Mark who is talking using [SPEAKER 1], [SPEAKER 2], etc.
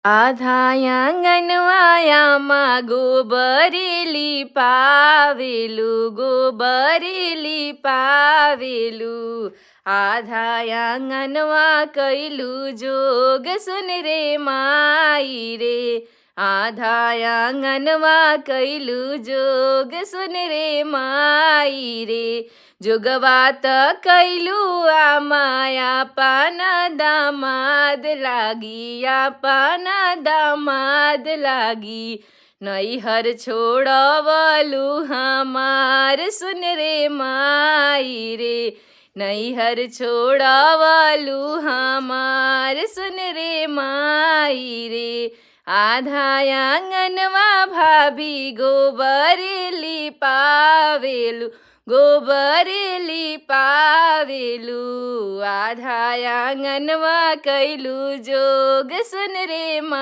[SPEAKER 1] आधा आँगनवायामा गोबरेली पावेलु गोबरेली पावेलु आधा आँगनवा कैलु जोग सुन रे माई रे आधा आँगनवा कैलु जोग सुन रे माई रे जोगवा त कैलु आमाया पाना दामाद लागी पाना दामाद लागी नैहर छोड़वलु हमार सुन रे माई रे नैहर छोड़वलु हमार सुन रे माई रे आधा आँगनवा भाभी गोबरेली पावेलु गोबरेली पावेलु आधा आँगनवा कैलु जोग सुन रे मा।